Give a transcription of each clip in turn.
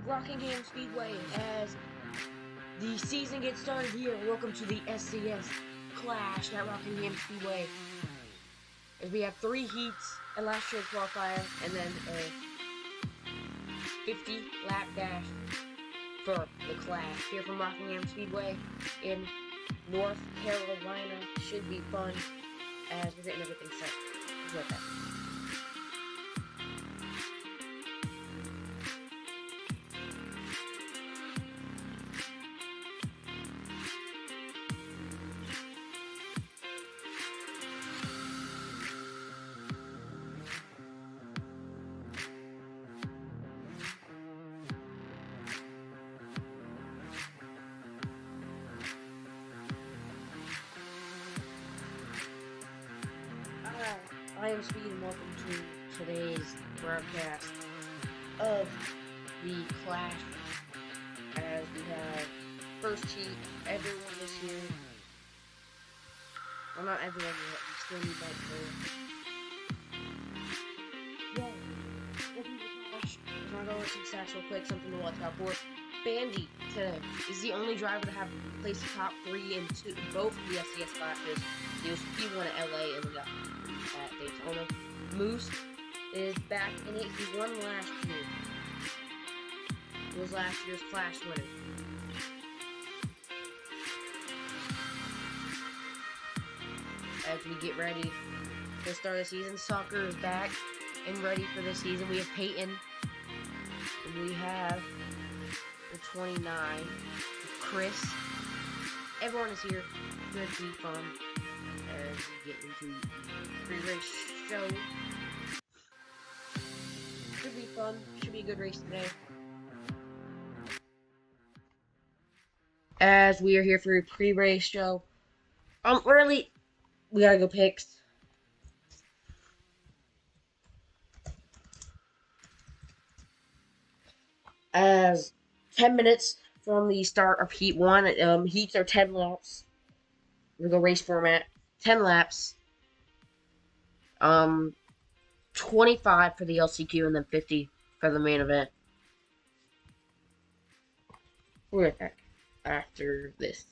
Rockingham Speedway as the season gets started here. Welcome to the SCS Clash at Rockingham Speedway. As we have 3 heats at last year's qualifier and then a 50-lap dash for the Clash here from Rockingham Speedway in North Carolina. Should be fun as we're getting everything set. With that. I am Speed and welcome to today's broadcast of the Clash as we have first heat, everyone is here. Well, not everyone yet, we still need that code. Yay! Welcome to the Clash. I'm gonna go over some stats real quick, something to watch out for. Bandy today is the only driver to have placed the top 3 in both of the SCS classes. He was P1 at LA and then got at Daytona. Moose is back in it. He won last year. He was last year's Clash winner. As we get ready to the start of the season, Soccer is back and ready for this season. We have Peyton. And we have the 29. Chris. Everyone is here. Should be fun as we get into the pre-race show. Should be fun. Should be a good race today. As we are here for a pre-race show. Early. We gotta go picks. As 10 minutes from the start of Heat 1. Heats are 10 laps. We're gonna go race format. 10 laps. 25 for the LCQ and then 50 for the main event. We're back after this.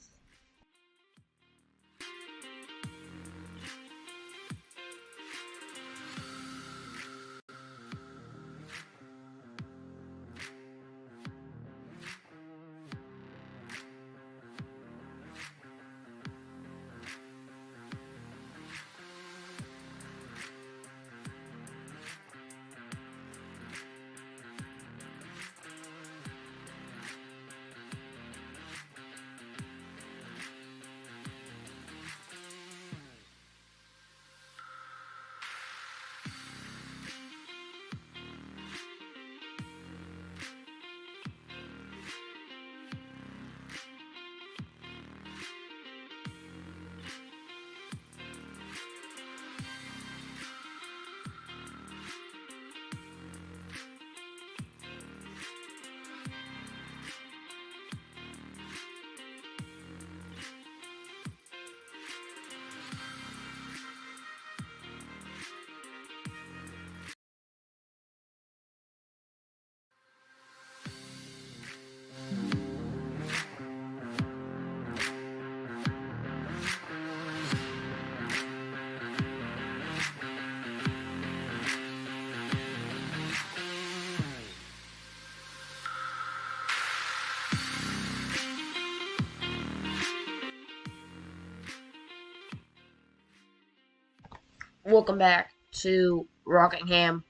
Welcome back to Rockingham.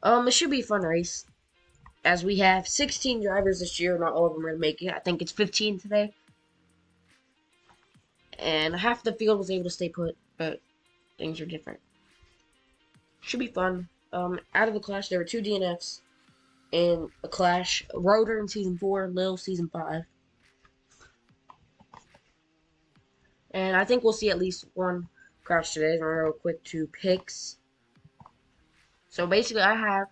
It should be a fun race. As we have 16 drivers this year, not all of them are going to make it. I think it's 15 today. And half the field was able to stay put, but things are different. Should be fun. Out of the Clash, there were 2 DNFs in a Clash. Rotor in Season 4, Lil Season 5. And I think we'll see at least one crash today. We're real quick to picks. So basically, I have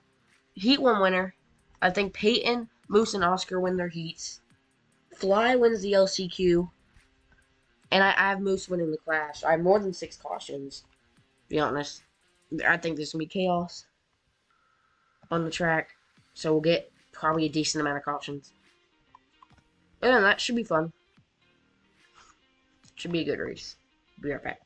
Heat 1 winner. I think Peyton, Moose, and Oscar win their heats. Fly wins the LCQ. And I have Moose winning the Clash. I have more than 6 cautions, to be honest. I think there's going to be chaos on the track. So we'll get probably a decent amount of cautions. Yeah, that should be fun. Should be a good race. Be right back.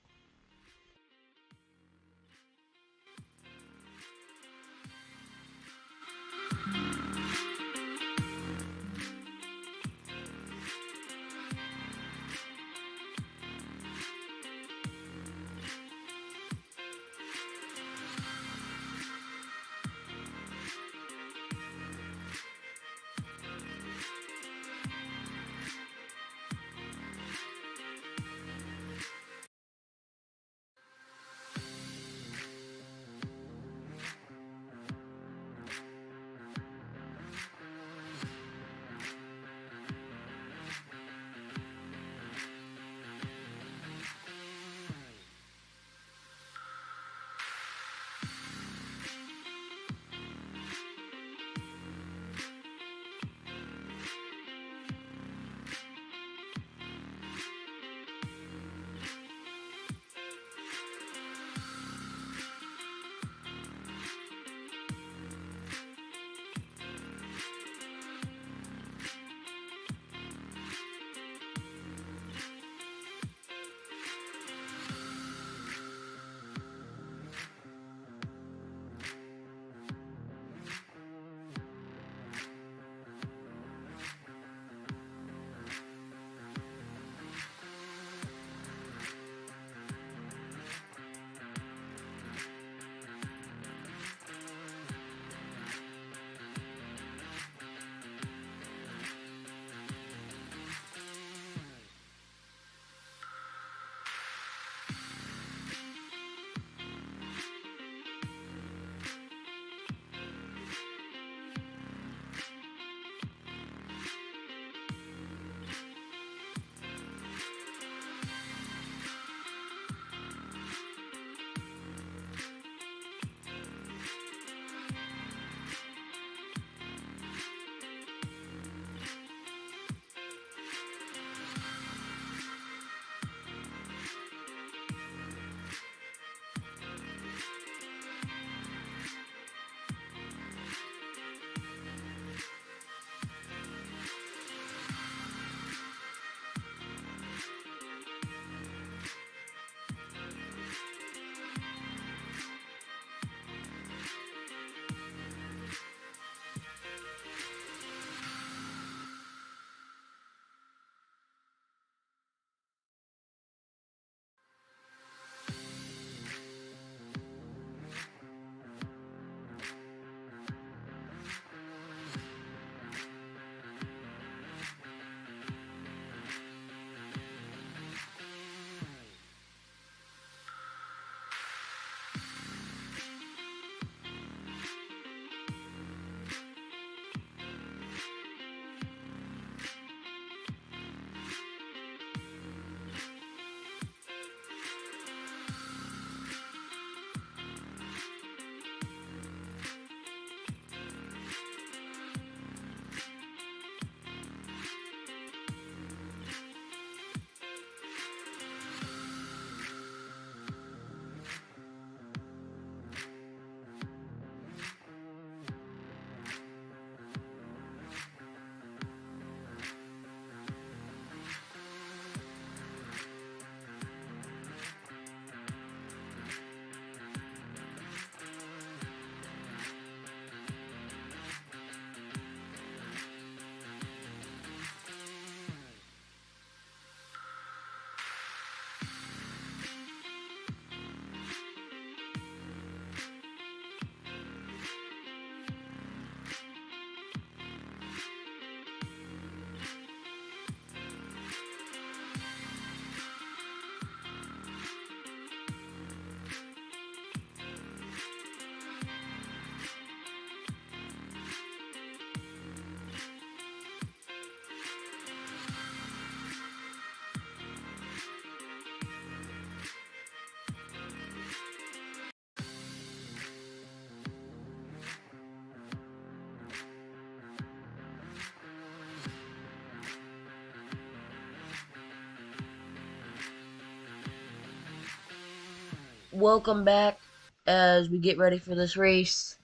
Welcome back as we get ready for this race.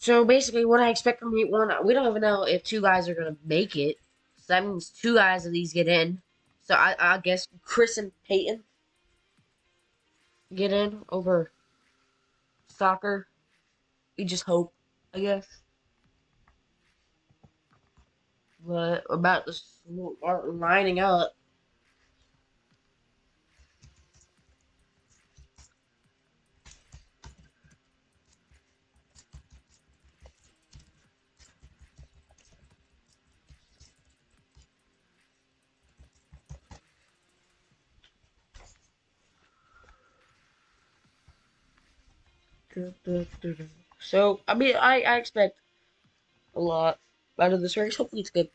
So basically, what I expect from Heat 1, we don't even know if two guys are going to make it. So that means two guys of these get in. So I guess Chris and Peyton get in over soccer. We just hope, I guess. But about to start lining up. So, I mean, I expect a lot out of this race. Hopefully it's good.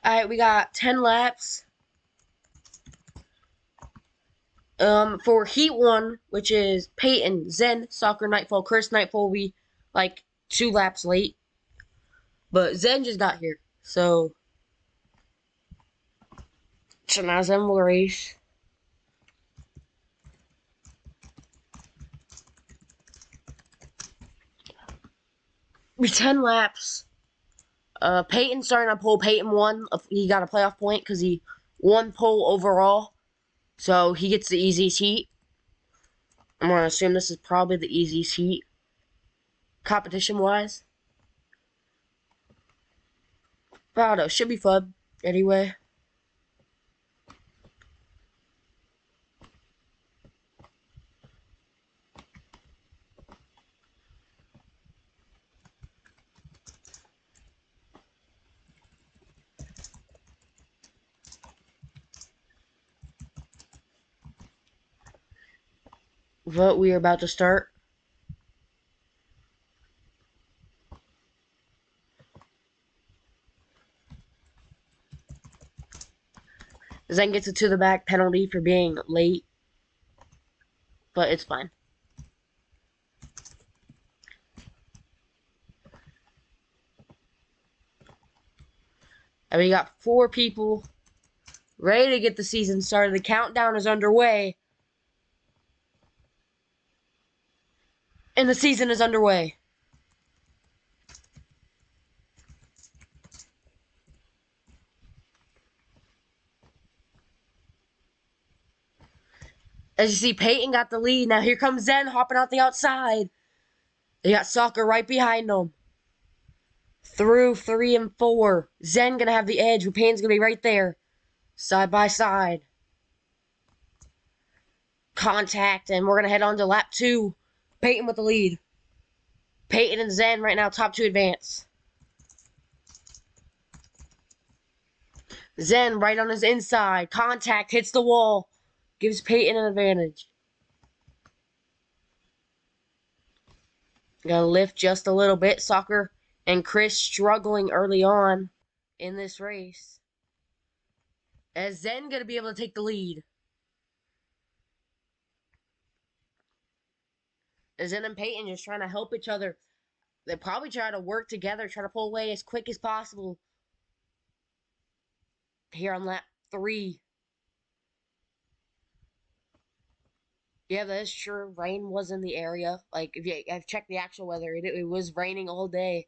Alright, we got 10 laps. For Heat 1, which is Peyton, Zen, Soccer, Nightfall, Chris, Nightfall will be like 2 laps late. But Zen just got here. So now Zen will race. Be 10 laps. Peyton starting on pole. Peyton won. He got a playoff point because he won pole overall. So he gets the easiest heat. I'm going to assume this is probably the easiest heat, competition-wise. But I don't know. Should be fun. Anyway. But we are about to start. Zen gets it to the back penalty for being late. But it's fine. And we got 4 people ready to get the season started. The countdown is underway. And the season is underway. As you see, Peyton got the lead. Now here comes Zen hopping out the outside. They got Soccer right behind them. Through 3 and 4. Zen gonna have the edge, but Payne's gonna be right there. Side by side. Contact, and we're gonna head on to lap 2. Peyton with the lead. Peyton and Zen right now, top 2 advance. Zen right on his inside. Contact, hits the wall. Gives Peyton an advantage. Gonna lift just a little bit. Soccer and Chris struggling early on in this race. As Zen gonna be able to take the lead. Zen and Peyton just trying to help each other. They probably try to work together, try to pull away as quick as possible. Here on lap 3. Yeah, that is true. Rain was in the area. Like, I've checked the actual weather, it was raining all day.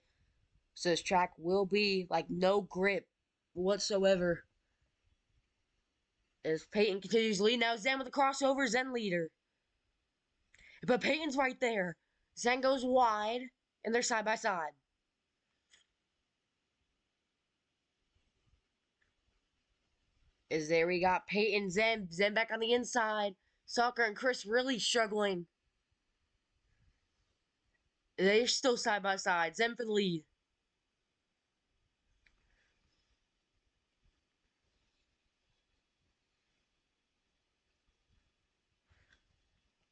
So this track will be, like, no grip whatsoever. As Peyton continues to lead. Now Zen with the crossover. Zen leader. But Peyton's right there. Zen goes wide, and they're side by side. Is there we got Peyton, Zen. Zen back on the inside. Soccer and Chris really struggling. They're still side by side. Zen for the lead.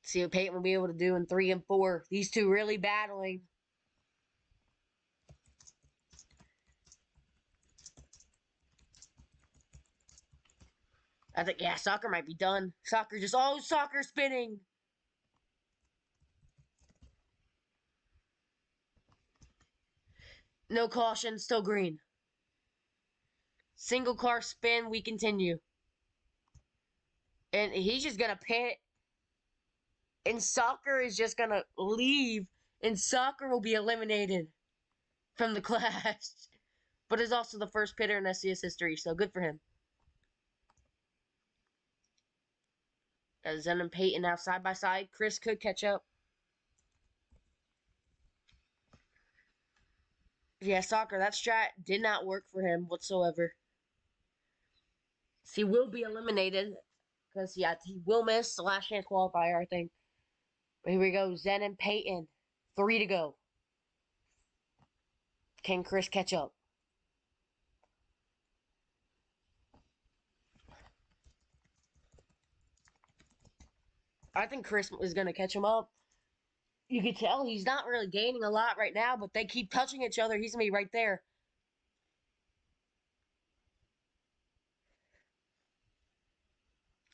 See what Peyton will be able to do in 3 and 4. These two really battling. I think, yeah, Soccer might be done. Soccer just, oh, Soccer spinning. No caution, still green. Single car spin, we continue. And he's just going to pit. And Soccer is just going to leave. And Soccer will be eliminated from the clash. But is also the first pitter in SCS history, so good for him. As Zen and Peyton now side by side. Chris could catch up. Yeah, Soccer, that strat did not work for him whatsoever. He will be eliminated. Because, yeah, he will miss the last chance qualifier, I think. But here we go. Zen and Peyton. 3 to go. Can Chris catch up? I think Chris is going to catch him up. You can tell he's not really gaining a lot right now, but they keep touching each other. He's going to be right there.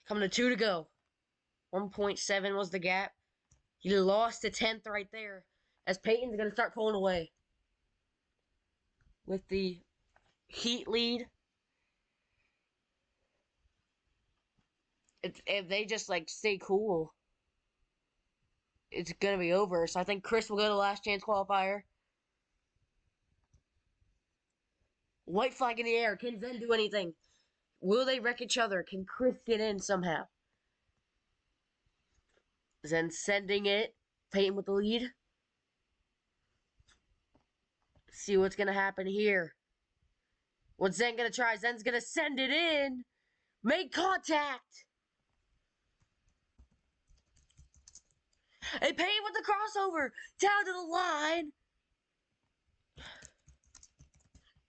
Coming to 2 to go. 1.7 was the gap. He lost a 10th right there. As Peyton's going to start pulling away. With the heat lead. If they just, like, stay cool, it's going to be over. So I think Chris will go to last chance qualifier. White flag in the air. Can Zen do anything? Will they wreck each other? Can Chris get in somehow? Zen sending it. Peyton with the lead. See what's going to happen here. What's Zen going to try? Zen's going to send it in. Make contact. And Peyton with the crossover. Down to the line.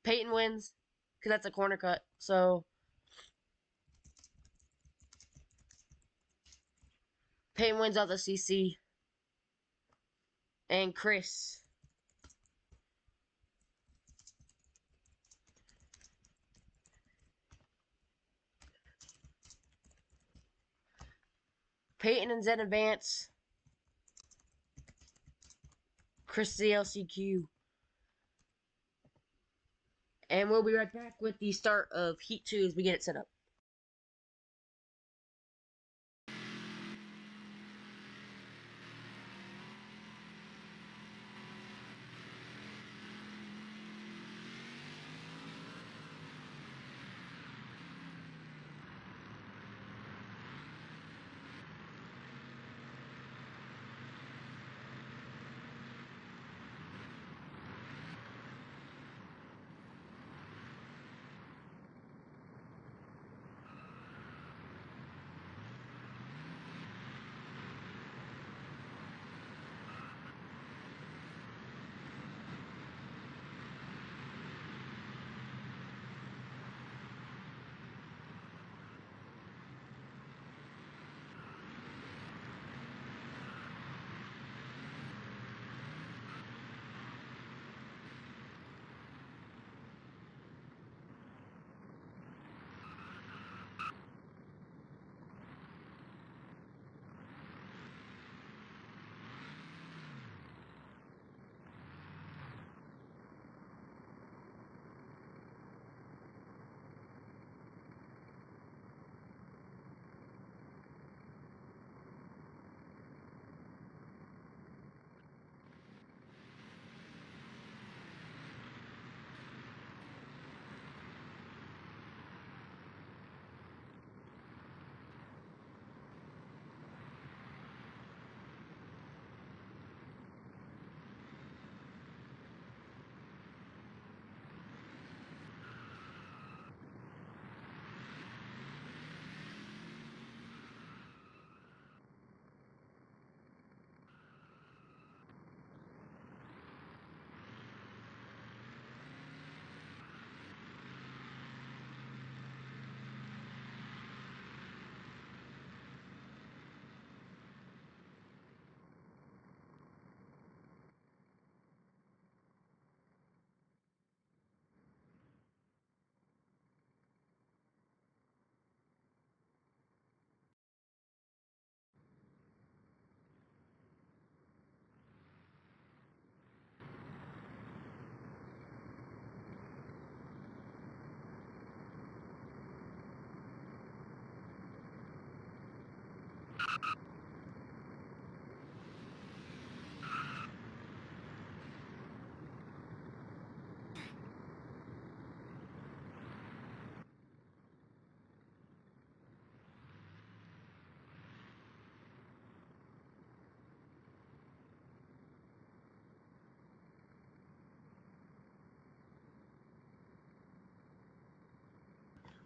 Peyton wins. Because that's a corner cut. So Peyton wins out the CC. And Chris. Peyton and Zen advance. Chris the LCQ. And we'll be right back with the start of Heat 2 as we get it set up.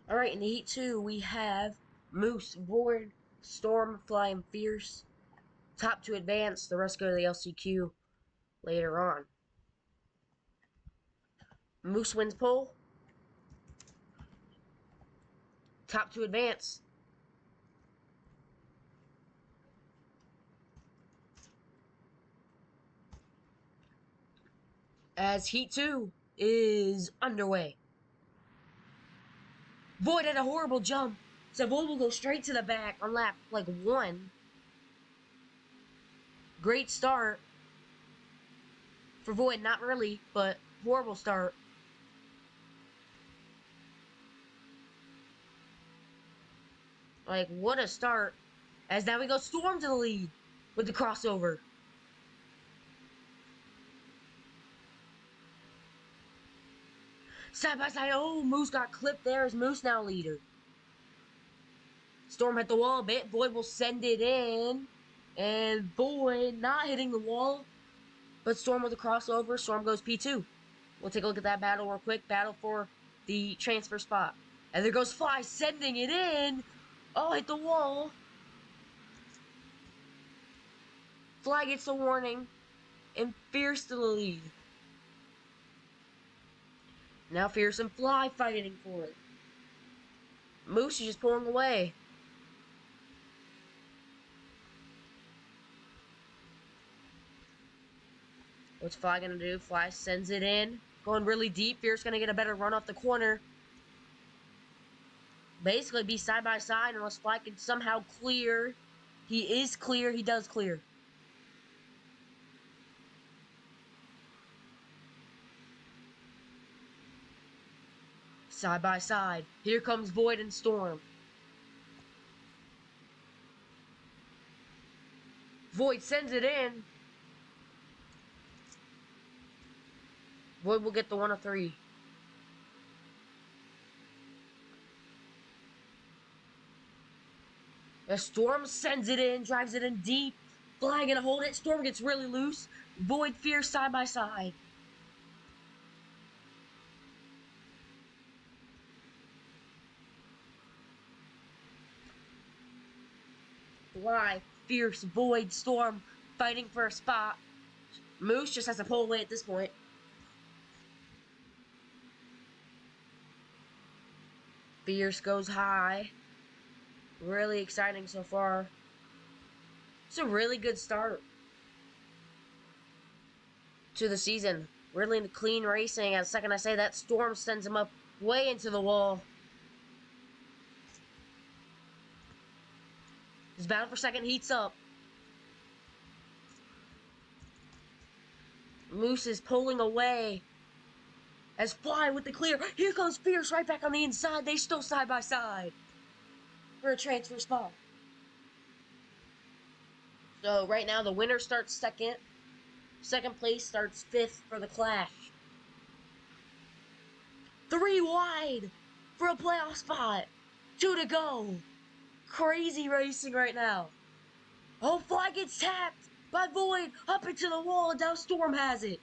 Alright, in the Heat 2, we have Moose, Void, Storm, Fly, and Fierce. Top 2 advance, the rest go to the LCQ later on. Moose wins pole. Top 2 advance. As Heat 2 is underway. Void had a horrible jump, so Void will go straight to the back on lap, like, 1. Great start for Void, not really, but horrible start. Like, what a start. As now we go Storm to the lead with the crossover. Side by side, oh, Moose got clipped there as Moose now leader. Storm hit the wall a bit, Void will send it in. And Void not hitting the wall, but Storm with a crossover, Storm goes P2. We'll take a look at that battle real quick. Battle for the transfer spot. And there goes Fly, sending it in. Oh, hit the wall. Fly gets the warning. And Fierce to the lead. Now Fierce and Fly fighting for it. Moose is just pulling away. What's Fly gonna do? Fly sends it in. Going really deep. Fierce gonna get a better run off the corner. Basically be side by side unless Fly can somehow clear. He is clear. He does clear. Side by side. Here comes Void and Storm. Void sends it in. Void will get the 1 of 3. As Storm sends it in, drives it in deep. Fly gonna hold it. Storm gets really loose. Void, Fierce side by side. Fly, Fierce, Void, Storm fighting for a spot. Moose just has to pull away at this point. Fierce goes high. Really exciting so far. It's a really good start to the season. Really clean racing. As the second I say that, Storm sends him up way into the wall. His battle for second heats up. Moose is pulling away. As Fly with the clear. Here comes Fierce right back on the inside. They still side by side for a transfer spot. So right now the winner starts second. Second place starts 5th for the clash. 3 wide for a playoff spot. 2 to go. Crazy racing right now. Oh, Fly gets tapped by Void up into the wall, and now Storm has it.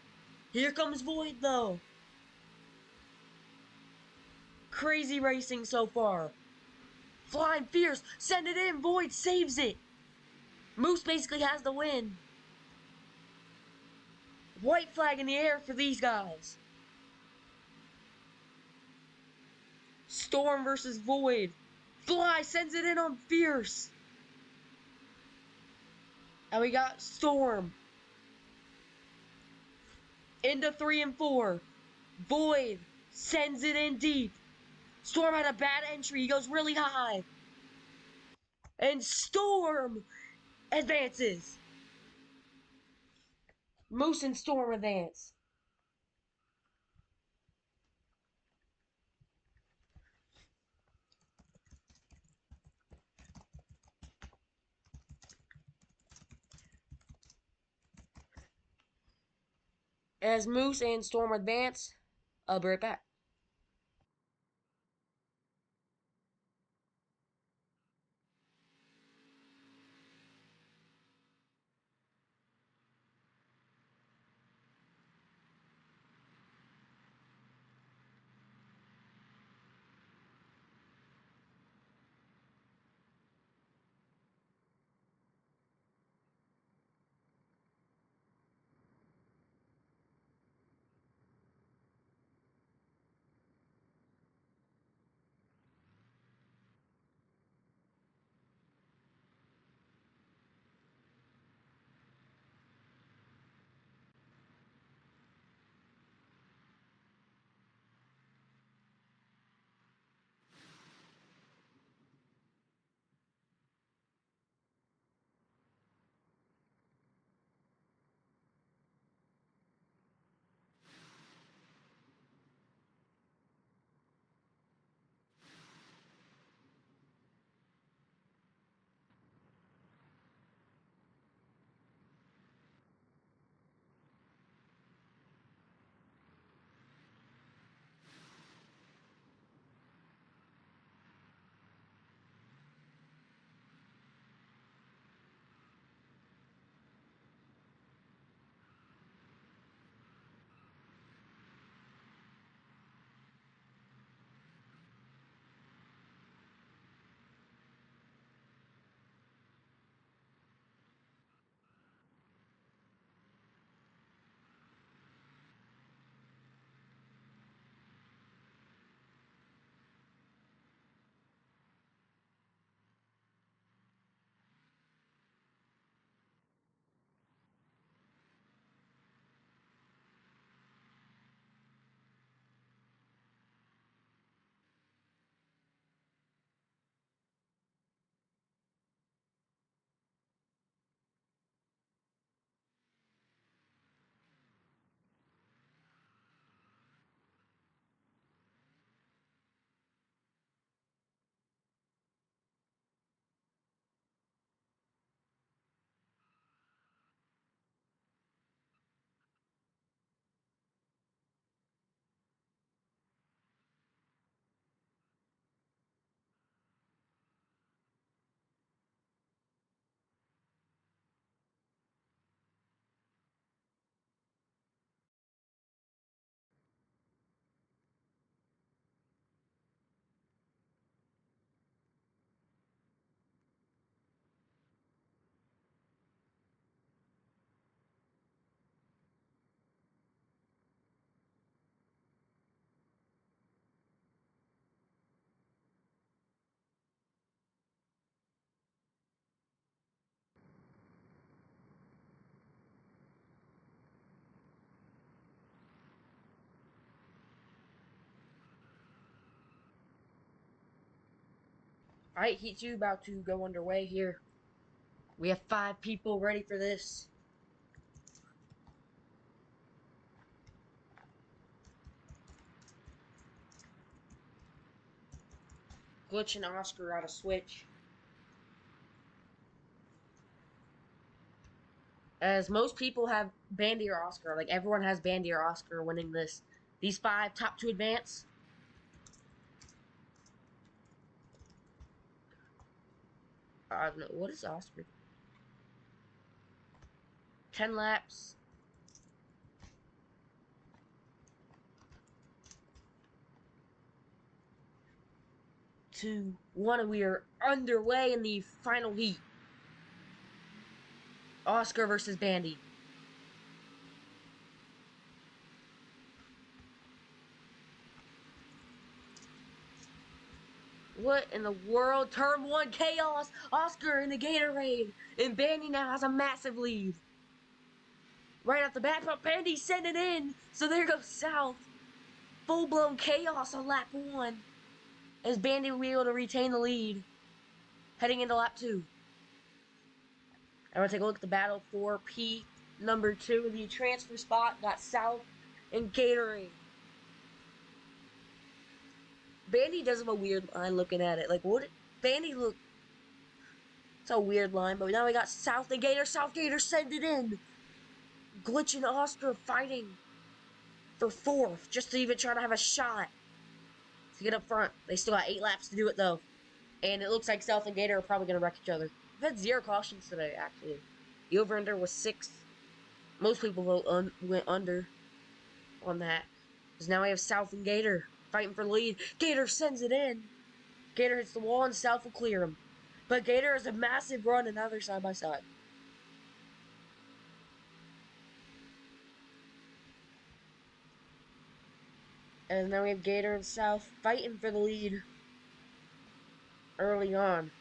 Here comes Void though. Crazy racing so far. Flying Fierce, send it in, Void saves it. Moose basically has the win. White flag in the air for these guys. Storm versus Void. Fly sends it in on Fierce. And we got Storm. Into 3 and 4. Void sends it in deep. Storm had a bad entry. He goes really high. And Storm advances. Moose and Storm advance. As Moose and Storm advance, I'll be right back. Alright, Heat 2 about to go underway here. We have 5 people ready for this. Glitch and Oscar got a switch. As most people have Bandy or Oscar. Like, everyone has Bandy or Oscar winning this. These 5 top 2 advance. I don't know. What is Oscar? 10 laps. 2, 1, and we are underway in the final heat. Oscar versus Bandy. What in the world? Turn 1 chaos! Oscar in the Gatorade! And Bandy now has a massive lead. Right off the bat, but Bandy sent it in! So there goes South. Full-blown chaos on lap 1. As Bandy will be able to retain the lead. Heading into lap 2. I want to take a look at the battle for P number 2. The transfer spot got South and Gatorade. Bandy does have a weird line looking at it. Like, what? Bandy look. It's a weird line, but now we got South and Gator. South Gator send it in. Glitch and Oscar fighting for 4th, just to even try to have a shot to get up front. They still got 8 laps to do it, though. And it looks like South and Gator are probably going to wreck each other. We've had 0 cautions today, actually. The over-under was 6. Most people went under on that. Because now we have South and Gator fighting for the lead. Gator sends it in. Gator hits the wall and South will clear him. But Gator has a massive run and now they're side by side. And now we have Gator and South fighting for the lead early on.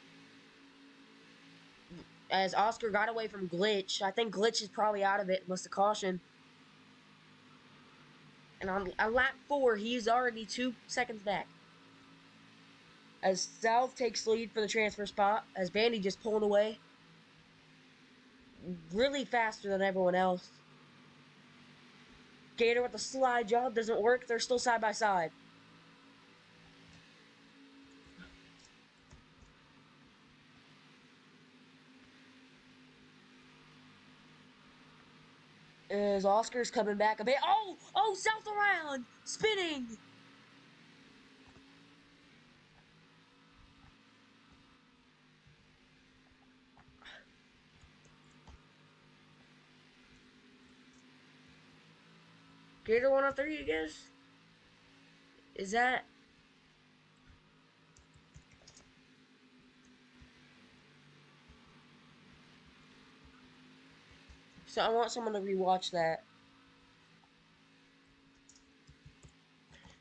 As Oscar got away from Glitch. I think Glitch is probably out of it, unless the caution. And on lap 4, he's already 2 seconds back. As South takes lead for the transfer spot, as Bandy just pulling away. Really faster than everyone else. Gator with the slide job doesn't work, they're still side by side. As Oscar's coming back a bit. Oh, South around! Spinning! Gator 103, I guess? Is that... So I want someone to rewatch that.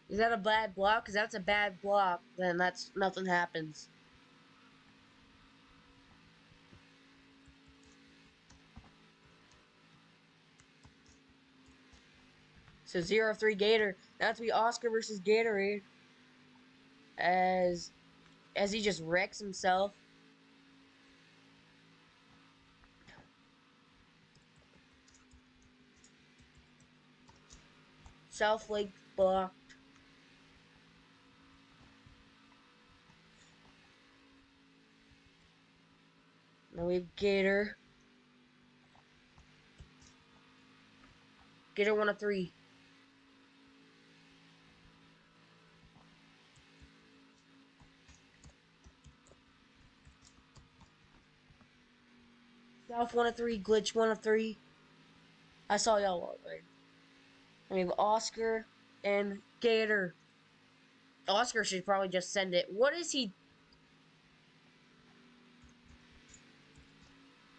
Is that a bad block? Because that's a bad block. Then nothing happens. So 0-3 Gator. That's be Oscar versus Gatorade. As he just wrecks himself. South Lake blocked. Now we have Gator. Gator 103. South 103, Glitch 103. I saw y'all all right. And we have Oscar and Gator. Oscar should probably just send it. What is he?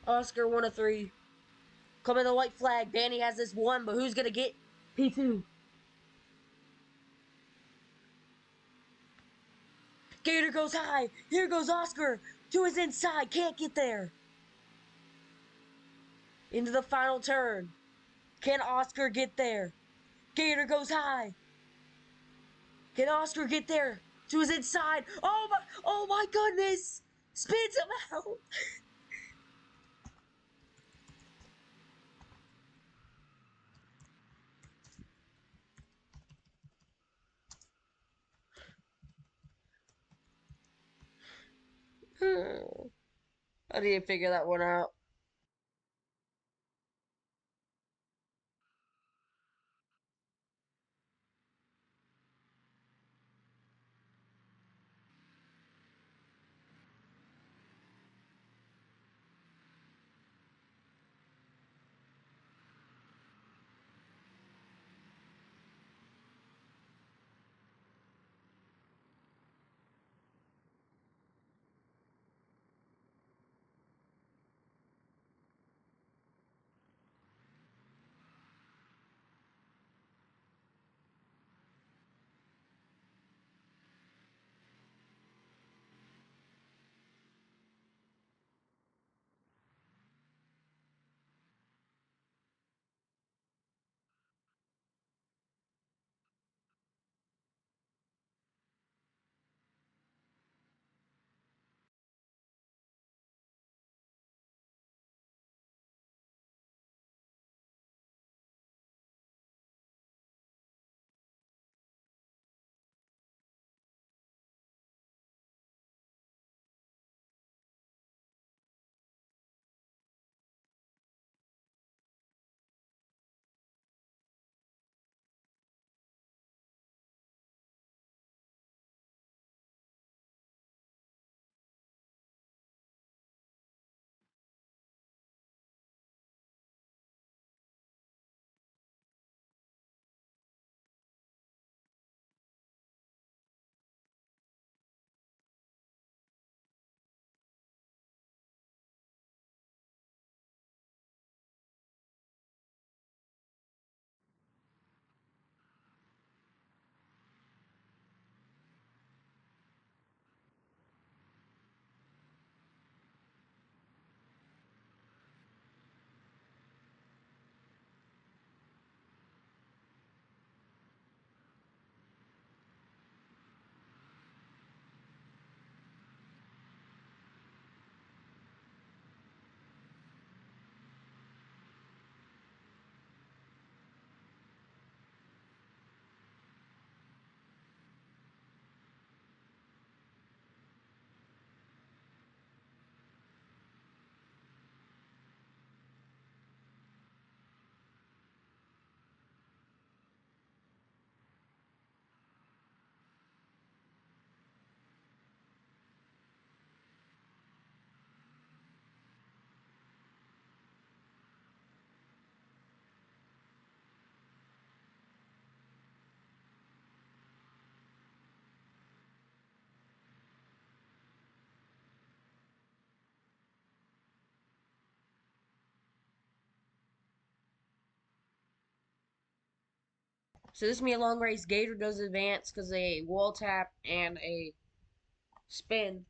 Oscar 103. Coming the white flag. Danny has this one, but who's gonna get P2? Gator goes high. Here goes Oscar. To his inside. Can't get there. Into the final turn. Can Oscar get there? Gator goes high. Can Oscar get there? To his inside. Oh my goodness! Spins him out. I didn't figure that one out. So this is me a long race. Gator does advance because a wall tap and a spin.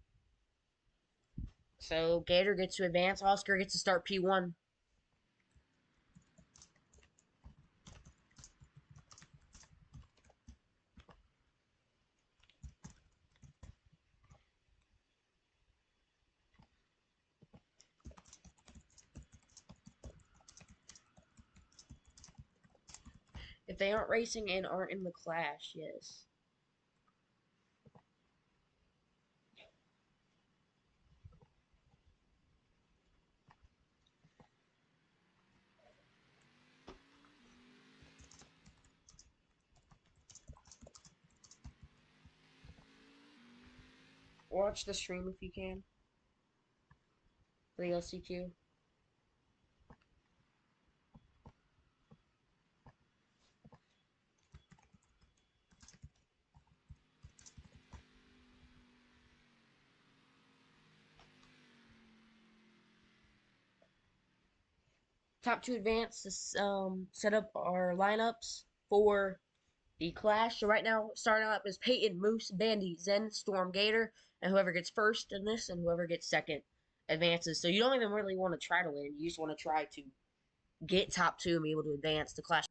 So Gator gets to advance. Oscar gets to start P1. If they aren't racing and aren't in the clash, yes. Watch the stream if you can for the LCQ. Top two advance to set up our lineups for the clash. So right now, starting up is Peyton, Moose, Bandy, Zen, Storm, Gator, and whoever gets first in this and whoever gets second advances. So you don't even really want to try to win. You just want to try to get top two and be able to advance the clash.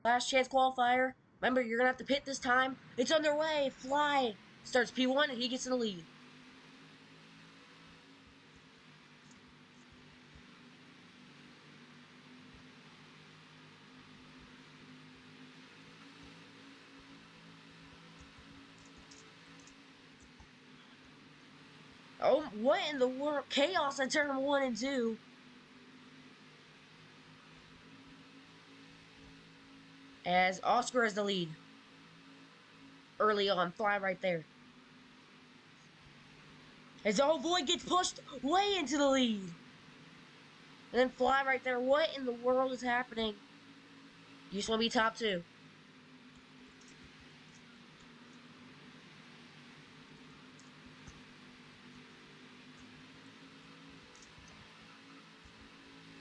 Last chance qualifier. Remember, you're gonna have to pit this time. It's underway. Fly starts P1 and he gets in the lead. Oh, what in the world? Chaos in turn 1 and 2. As Oscar has the lead. Early on, Fly right there. As Void gets pushed way into the lead. And then Fly right there. What in the world is happening? You just want to be top 2.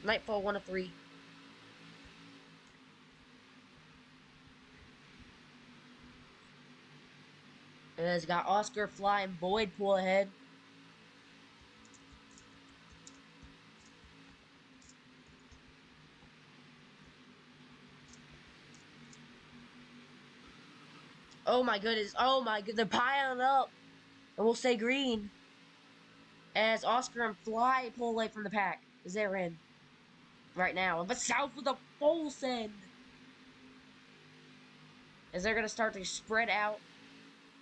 Nightfall 1 of 3. And it's got Oscar, Fly, and Void pull ahead. Oh my goodness. Oh my goodness. They're piling up. And we'll stay green. As Oscar and Fly pull away from the pack. As they're in. Right now. But South with a full send. As they're going to start to spread out.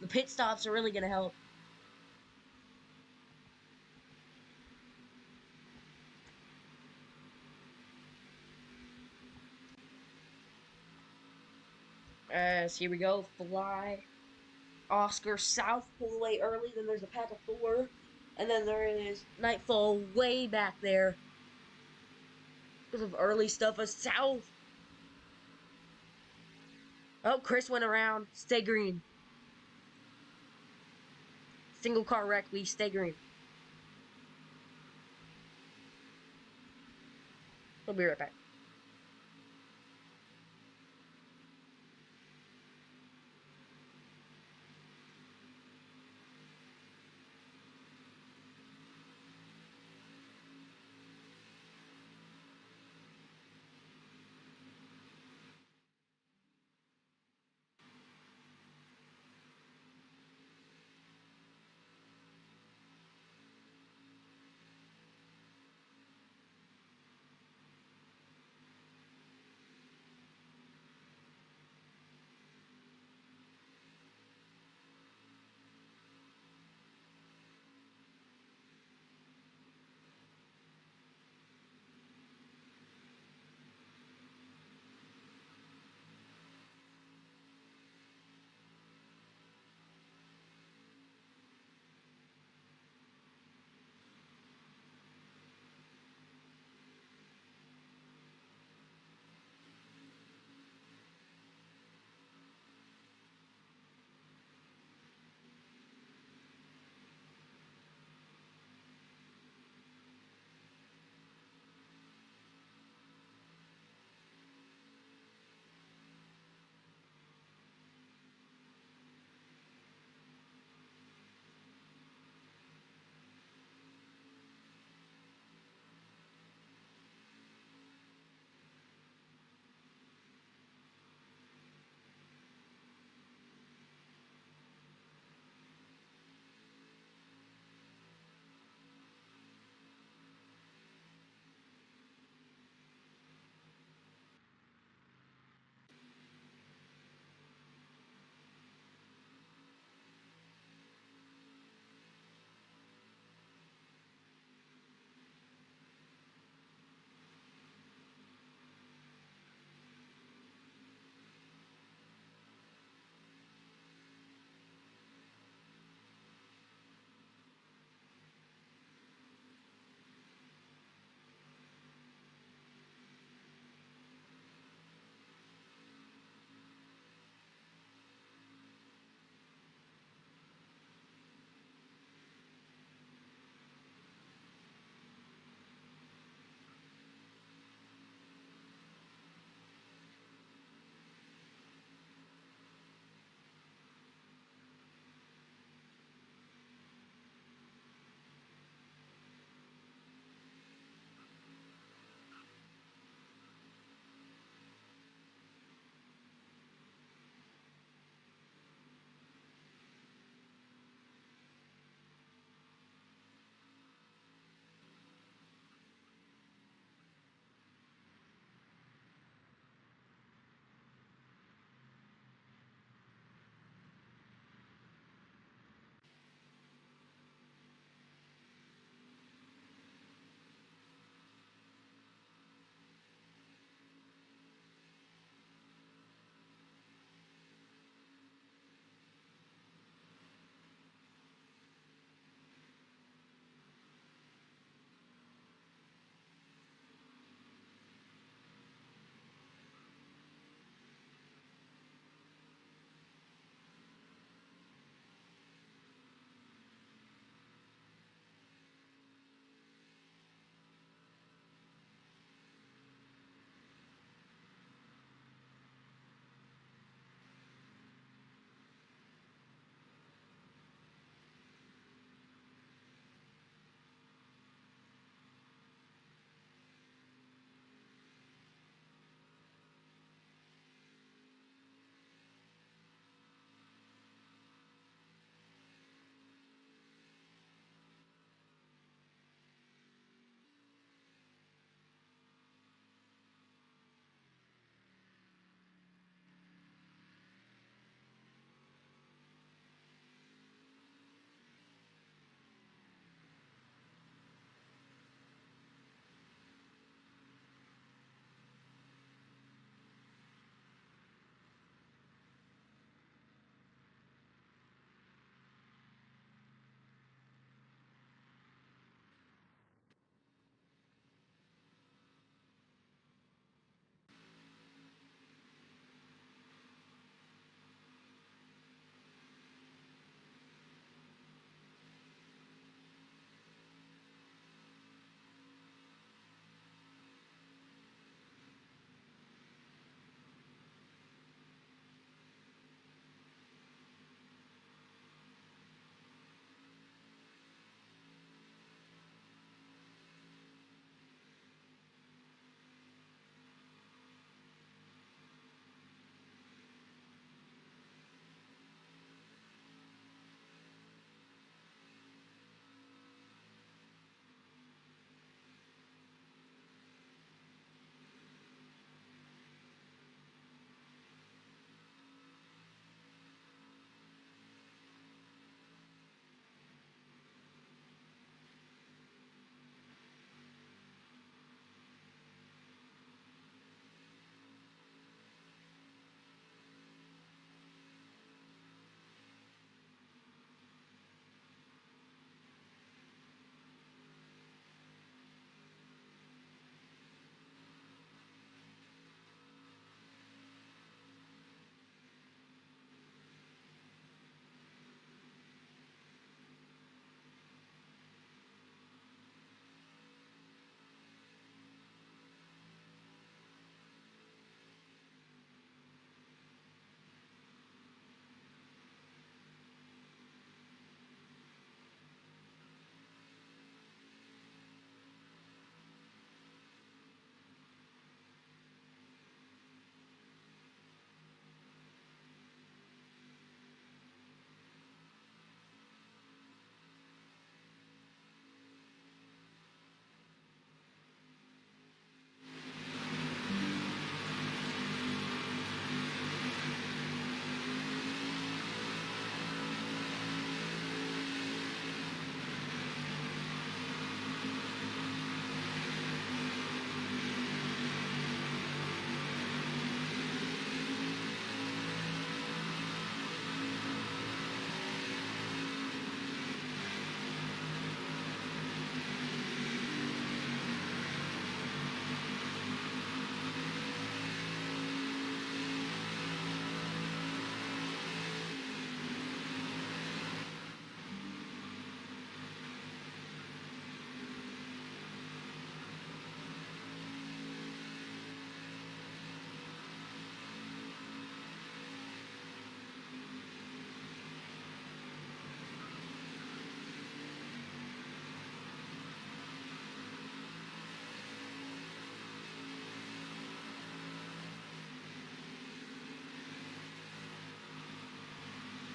The pit stops are really going to help. As here we go. Fly. Oscar, South pull away early. Then there's a pack of 4. And then there is Nightfall way back there. Because of early stuff as South. Oh, Chris went around. Stay green. Single car wreck. We stay green. We'll be right back.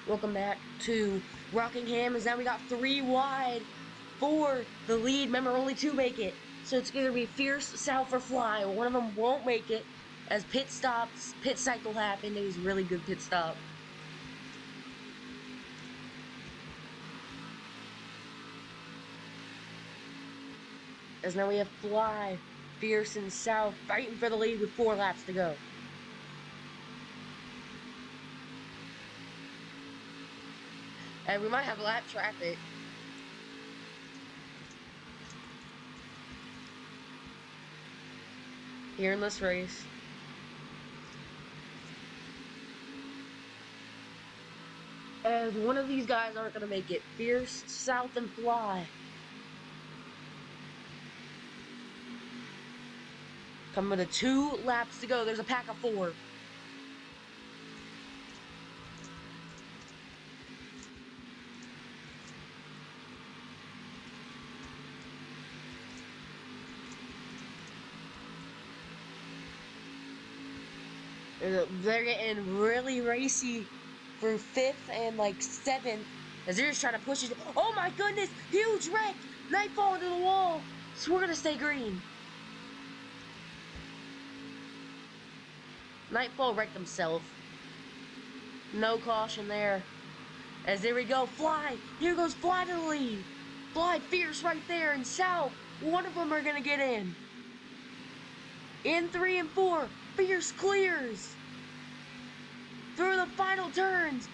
Welcome back to Rockingham, as now we got 3 wide for the lead. Remember, only 2 make it. So it's either be Fierce, South, or Fly. One of them won't make it, as pit cycle happened. It was a really good pit stop. As now we have Fly, Fierce, and South fighting for the lead with 4 laps to go. And we might have lap traffic. Here in this race. As one of these guys aren't going to make it. Fierce, South, and Fly. Coming to 2 laps to go. There's a pack of 4. They're getting really racy for 5th and like 7th as they're just trying to push it. Oh my goodness! Huge wreck! Nightfall into the wall! So we're gonna stay green. Nightfall wrecked himself. No caution there. As there we go, Fly! Here goes Fly to the lead! Fly, Fierce right there, and South. One of them are gonna get in. In 3 and 4, Fierce clears. Through the final turns,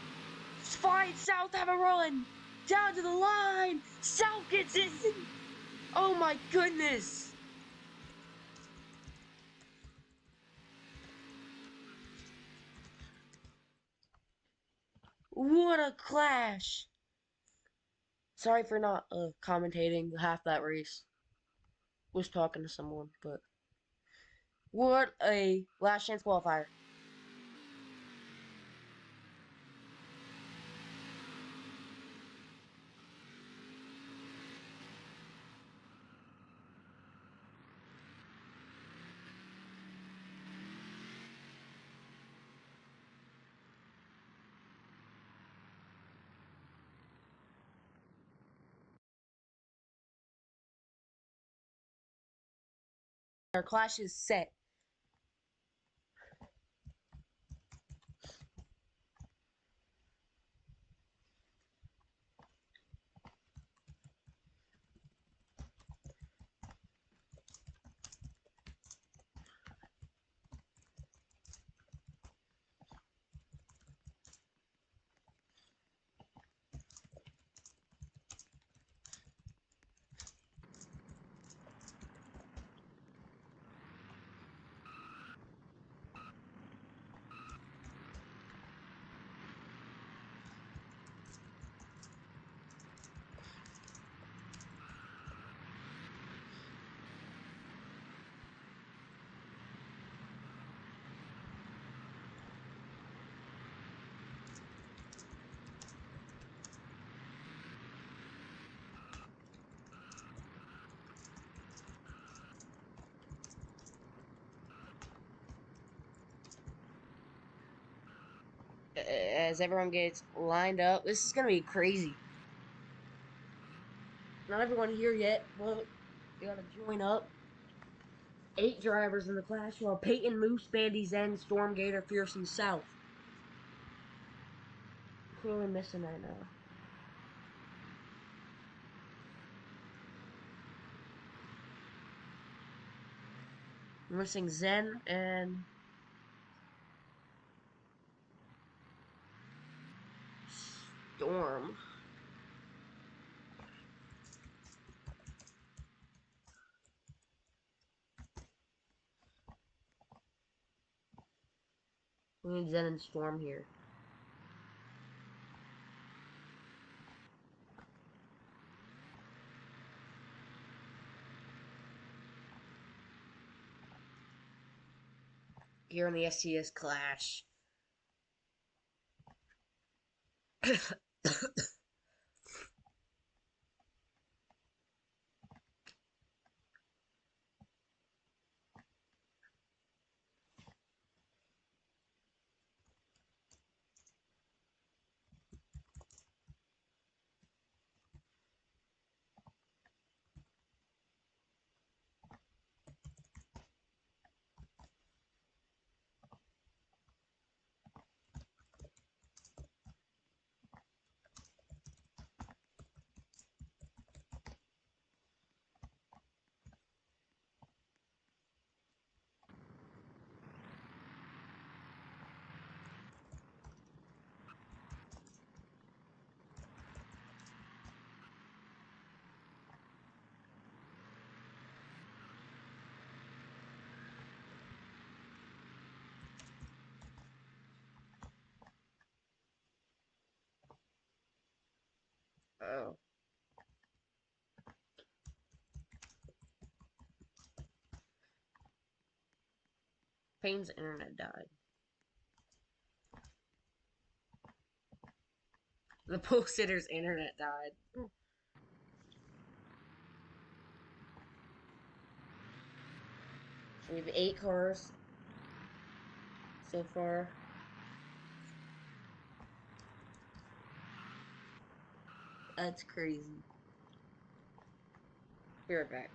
Fly and South have a run. Down to the line, South gets in. Oh my goodness. What a clash. Sorry for not commentating half that race. Was talking to someone, but what a last chance qualifier. Our clash is set. As everyone gets lined up, this is gonna be crazy. Not everyone here yet, but you gotta join up. 8 drivers in the clash, while Peyton, Moose, Bandy, Zen, Storm, Gator, Fierce, and South. Who are we missing right now? We're missing Zen and Storm. We need Zen and Storm here. Here in the SCS clash. Oh. Payne's internet died. The post-sitter's internet died. So we have 8 cars so far. That's crazy. Be right back.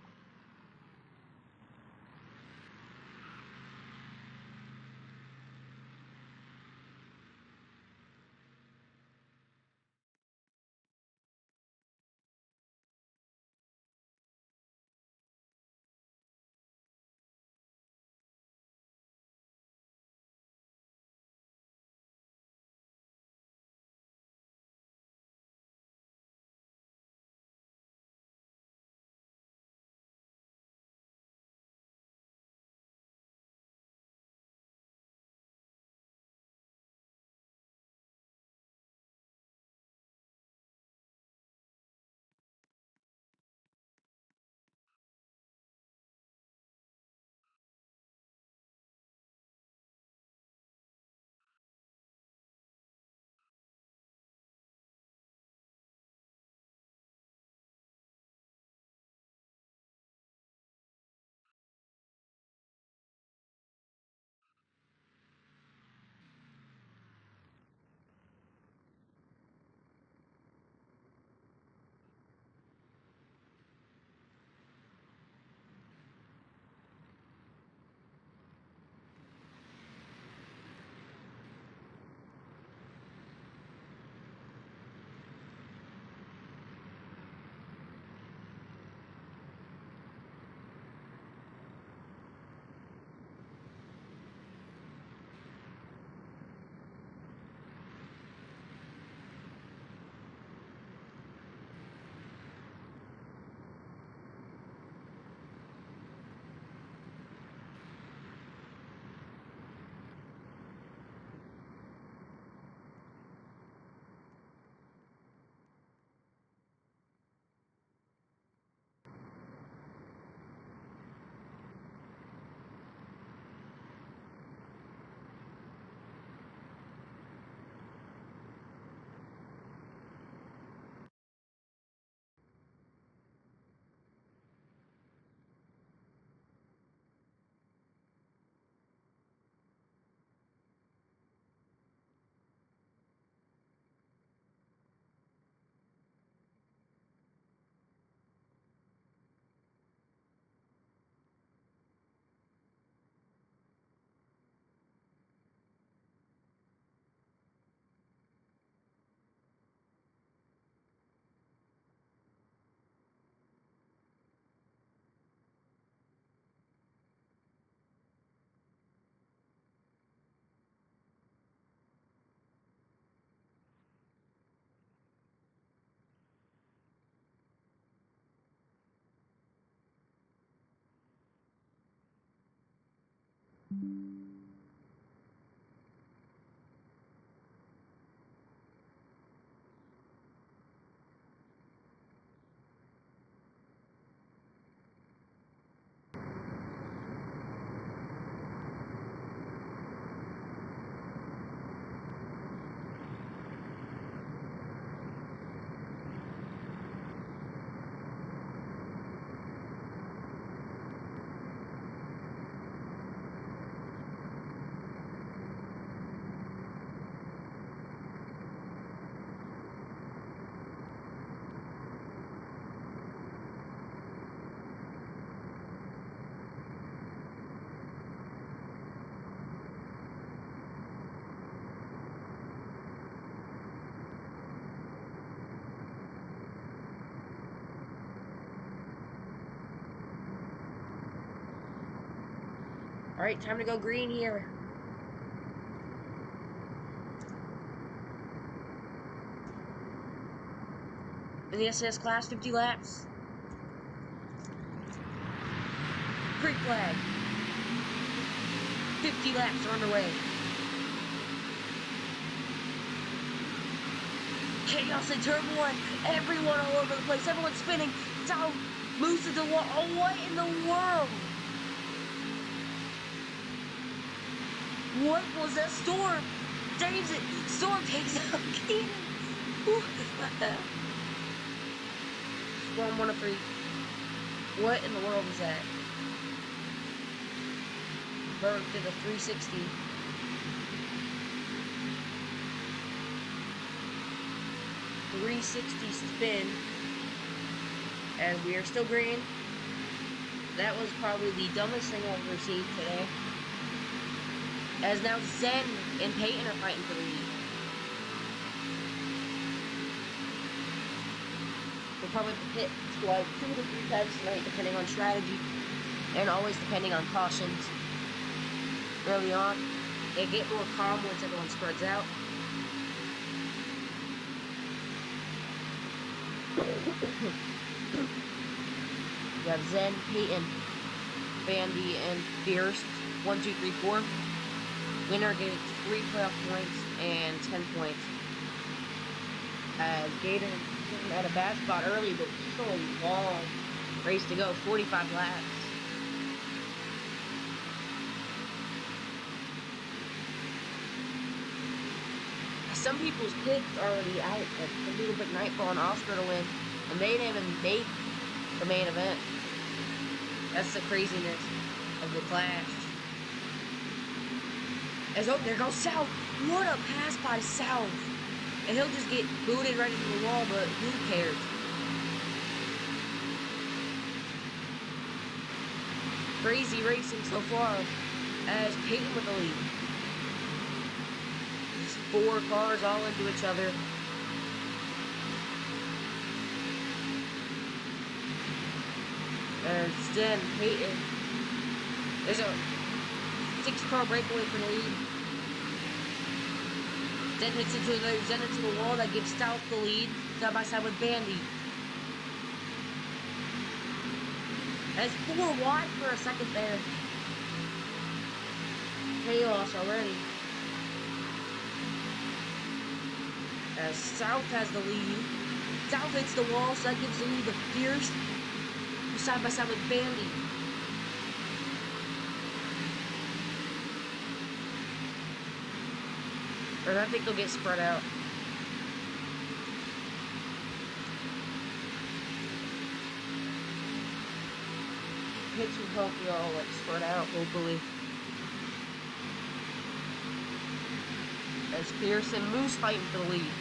Alright, time to go green here. In the SCS class, 50 laps. Pre-flag. 50 laps are underway. Chaos in turn one. Everyone all over the place. Everyone's spinning. South moves to the wall. Oh, what in the world? What was that? Storm saves it. Storm takes out Keenan. Storm 1 of 3. What in the world was that? Berg did a 360. Spin, and we are still green. That was probably the dumbest thing I've ever seen today. As now Zen and Peyton are fighting for the lead. We'll probably hit like 2 to 3 times tonight, depending on strategy, and always depending on cautions. Early on, they get more calm once everyone spreads out. We have Zen, Peyton, Bandy, and Fierce. 1, 2, 3, 4. Winner gets 3 playoff points and 10 points. As Gator at a bad spot early, but still a long race to go. 45 laps. Some people's picks already out. Like a little bit Nightfall and Oscar to win, and they didn't even make the main event. That's the craziness of the clash. As oh, there goes South. What a pass by South, and he'll just get booted right into the wall. But who cares? Crazy racing so far. As Peyton with the lead. 4 cars all into each other. There's Zen, Peyton. There's a 6-car breakaway for the lead. Zen hits into the wall that gives South the lead, side by side with Bandy. And it's 4 wide for a second there. Chaos already. As South has the lead. South hits the wall, so that gives the lead to Fierce. Side by side with Bandy. Or I think they'll get spread out. Hits will help you all like spread out, hopefully. As Fierce and Moose fighting for the lead.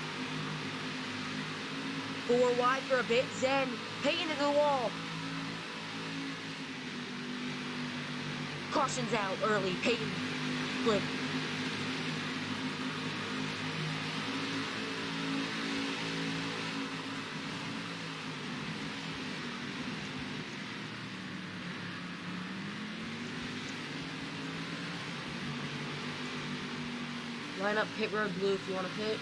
4 wide for a bit. Zen, Peyton into the wall. Caution's out early. Peyton flip. Line up pit road blue if you want to pit.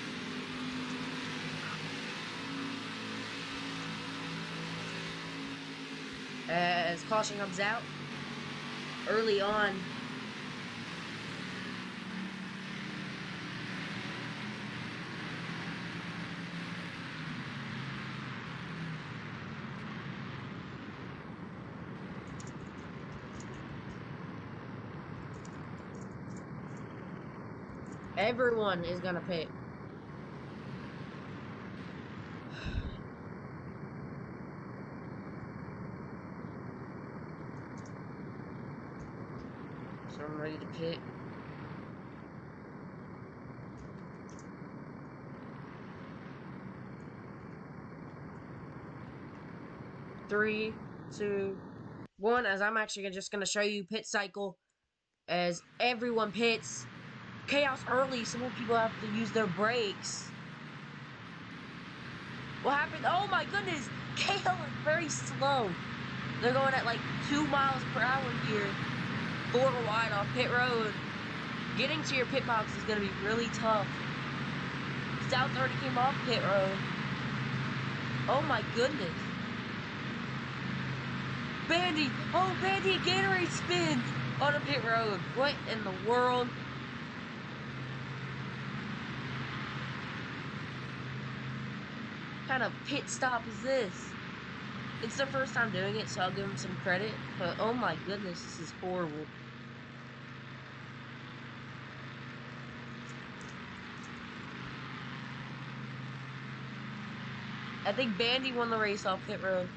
As caution comes out early on. Everyone is gonna pit. So I'm ready to pit. Three, 2, 1. As I'm actually just gonna show you pit cycle as everyone pits. Chaos early, so more people have to use their brakes. What happened? Oh my goodness! Chaos is very slow. They're going at like 2 miles per hour here. 4 wide off pit road. Getting to your pit box is going to be really tough. South already came off pit road. Oh my goodness. Bandy! Oh, Bandy! Gatorade spin on a pit road. What in the world? kind of pit stop is this? It's the first time doing it, so I'll give him some credit. But oh my goodness, this is horrible. I think Bandy won the race off pit road.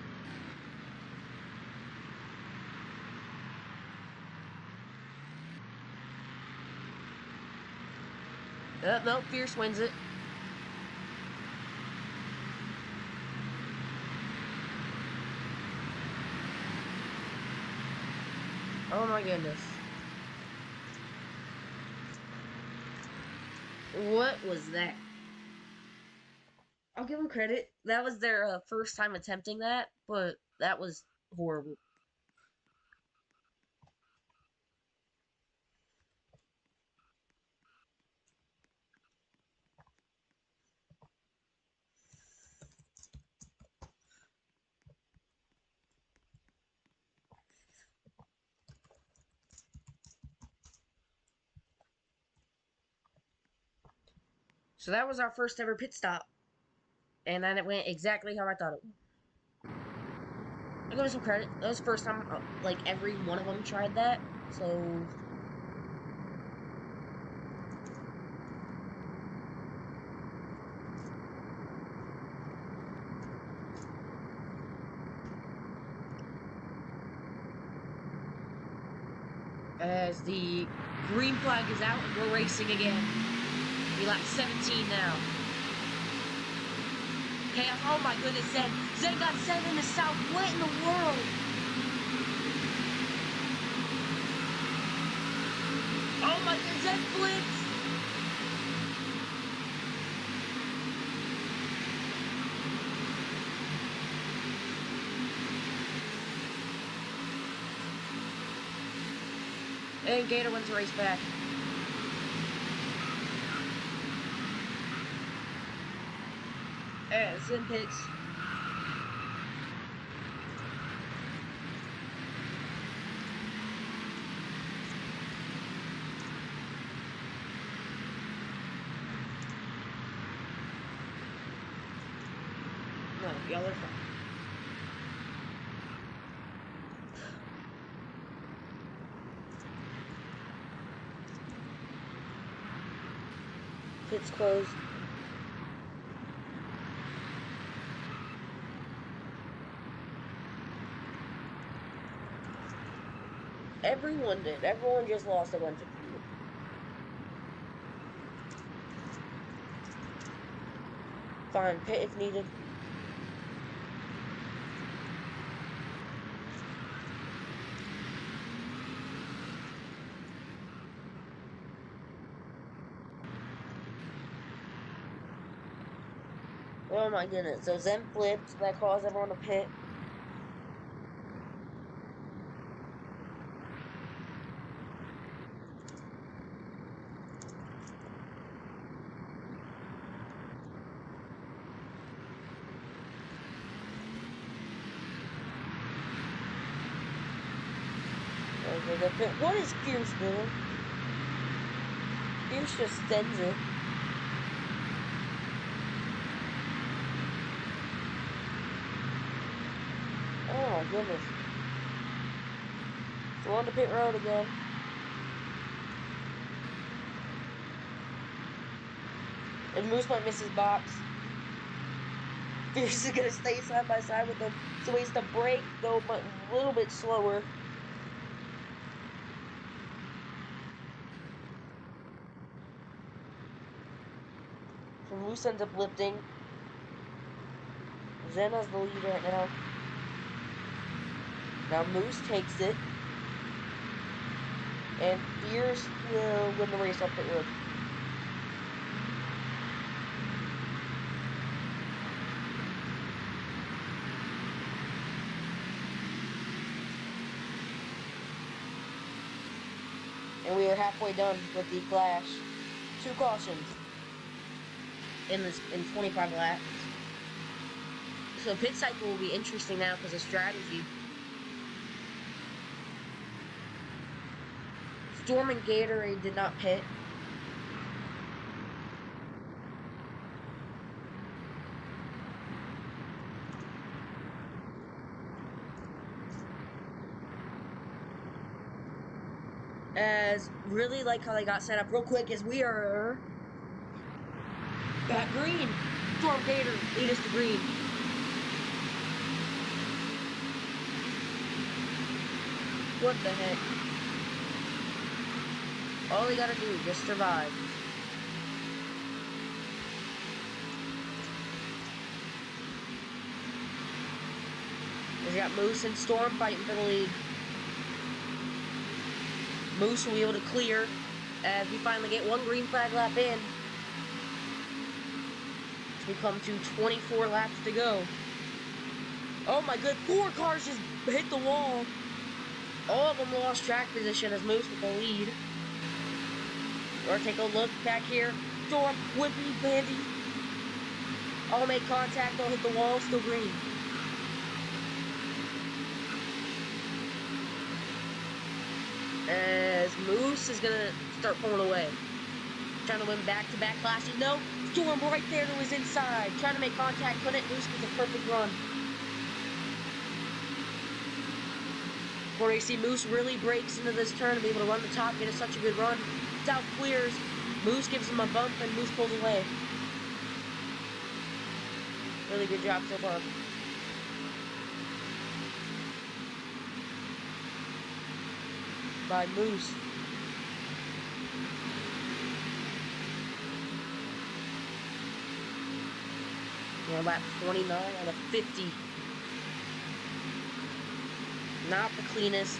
Nope, Fierce wins it. Oh my goodness. What was that? I'll give them credit. That was their first time attempting that, but that was horrible. So that was our first ever pit stop. And then it went exactly how I thought it would. I'll give it some credit. That was the first time, like, every one of them tried that. So... as the green flag is out, and we're racing again. We like 17 now. Okay, oh my goodness, Zen. Zen got 7 in the south. What in the world? Oh my goodness, Zen flips. And Gator wins the race back. Zen pits. No, y'all are fine. Pits closed. Everyone did. Everyone just lost a bunch of people. Fine, pit if needed. Oh my goodness. So Zen flips, that caused everyone to pit. What is Fierce doing? Fierce just sends it. Oh my goodness. So on to pit road again. And Moose might miss his box. Fierce is gonna stay side by side with him. So he has to brake, go a little bit slower. So Moose ends up lifting. Zen has the lead right now. Now Moose takes it. And Fierce will win the race off pit road. And we are halfway done with the clash. 2 cautions in 25 laps. So pit cycle will be interesting now because of strategy. Storm and Gatorade did not pit. As really like how they got set up real quick as we are at green. Storm Gator, lead us to green. What the heck? All we gotta do is just survive. We got Moose and Storm fighting for the lead. Moose will be able to clear as we finally get one green flag lap in. So we come to 24 laps to go. Oh my good, 4 cars just hit the wall. All of them lost track position as Moose with the lead. Or take a look back here. Storm, Whippy, Bandy. All make contact, all hit the wall, still green. As Moose is gonna start pulling away. Trying to win back-to-back clashes. No, Storm right there to his inside. Trying to make contact, couldn't. Moose with a perfect run. Where you see Moose really breaks into this turn to be able to run the top, get such a good run. South clears. Moose gives him a bump and Moose pulls away. Really good job so far. By Moose. Yeah, lap 29 out of 50. Not the cleanest.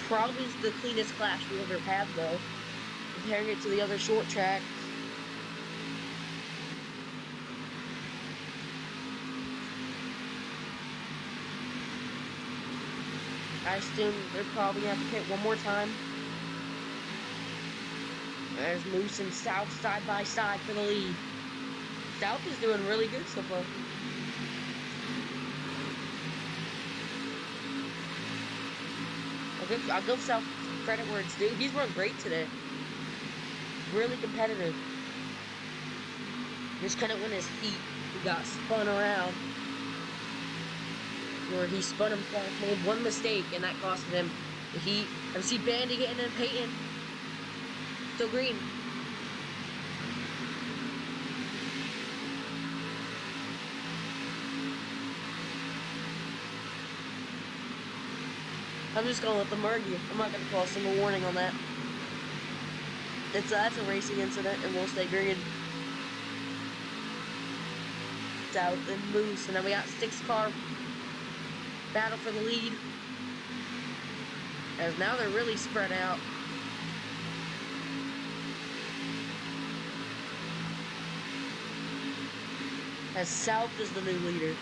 Probably the cleanest clash we ever had though. Comparing it to the other short track. I assume they're probably gonna have to hit one more time. There's Moose and South side by side for the lead. South is doing really good so far. I'll give South credit where it's due. He's run great today. Really competitive. Just couldn't win his heat. He got spun around. Where he spun himself, made one mistake, and that cost him the heat. And see Bandy getting in Peyton. Still green. I'm just gonna let them argue. I'm not gonna call a single warning on that. That's a racing incident, and we'll stay green. South and Moose, and then we got 6-car battle for the lead. As now they're really spread out. As South is the new leader.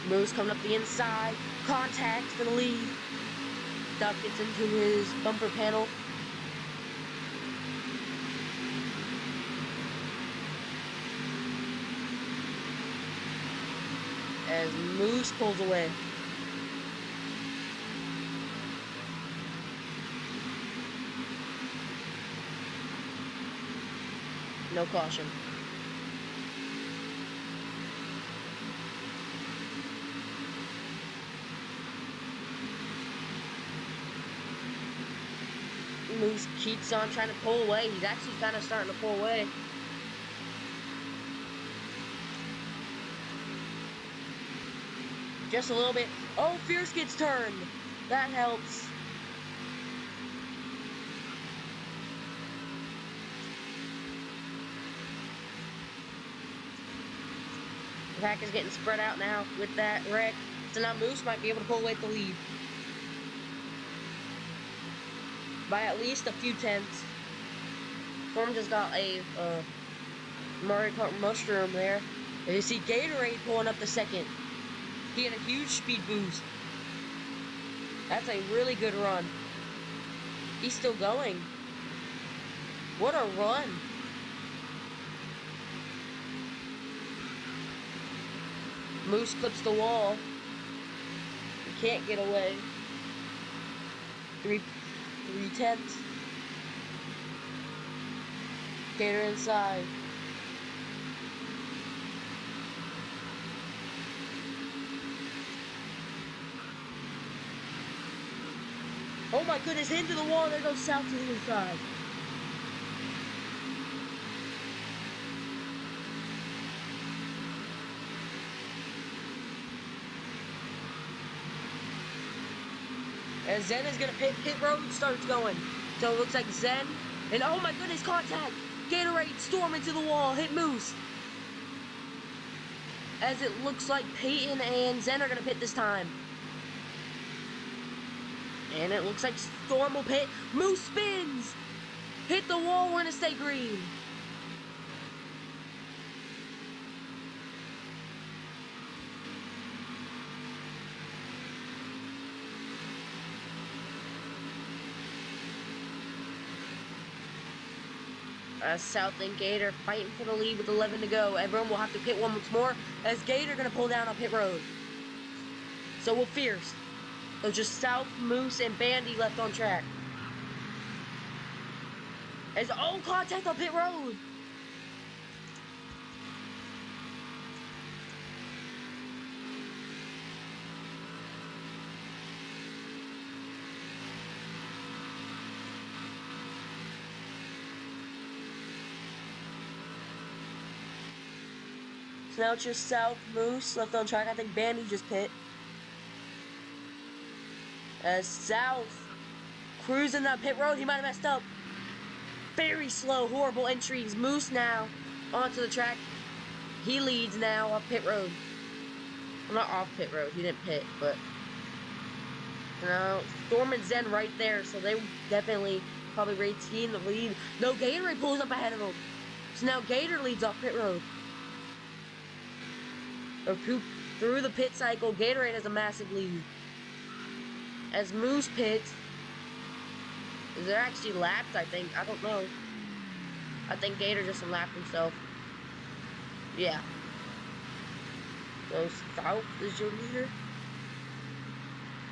Moose coming up the inside. Contact for the lead. Duck gets into his bumper panel. As Moose pulls away. No caution. Moose keeps on trying to pull away. He's actually kind of starting to pull away. Just a little bit. Oh, Fierce gets turned. That helps. The pack is getting spread out now with that wreck. So now Moose might be able to pull away the lead. By at least a few tenths. Storm just got a Mario Kart mushroom there. And you see Gatorade pulling up the second. He had a huge speed boost. That's a really good run. He's still going. What a run. Moose clips the wall. He can't get away. 3/10. Gator inside. Oh my goodness, into the wall. There goes South to the inside. And Zen is going to pit road starts going. So it looks like Zen. And oh my goodness, contact. Gatorade, storm into the wall, hit Moose. As it looks like Peyton and Zen are going to pit this time. And it looks like Storm will pit. Moose spins. Hit the wall, we're going to stay green. South and Gator fighting for the lead with 11 to go. Everyone will have to pit once more as Gator going to pull down on pit road. So will Fierce. So just South, Moose, and Bandy left on track. As contact on pit road. So now it's just South, Moose left on track. I think Bandy just pit. As South cruising that pit road, he might have messed up. Very slow, horrible entries. Moose now onto the track. He leads now off pit road. Well, not off pit road. He didn't pit, but Storm and Zen right there, so they definitely probably retain the lead. No, Gatorade pulls up ahead of him. So now Gator leads off pit road. Through the pit cycle, Gatorade has a massive lead. As Moose pits, is there actually laps, I think? I don't know. I think Gator just lapped himself. Yeah. So South is your leader?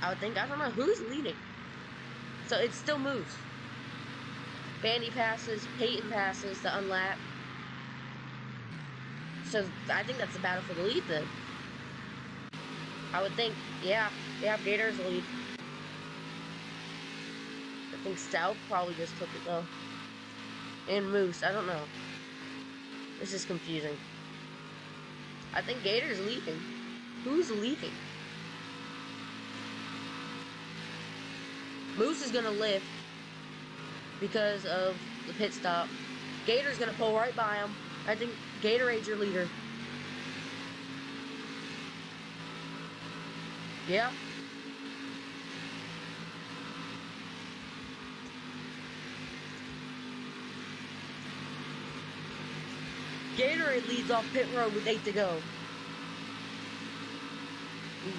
I don't know who's leading. So it's still Moose. Bandy passes, Peyton passes to unlap. So I think that's the battle for the lead then. I would think, yeah, Gator's the lead. I think South probably just took it though. And Moose, I don't know. This is confusing. I think Gator's leaving. Who's leaving? Moose is gonna lift because of the pit stop. Gator's gonna pull right by him. I think Gatorade's your leader. Yeah. Gatorade leads off pit road with 8 to go.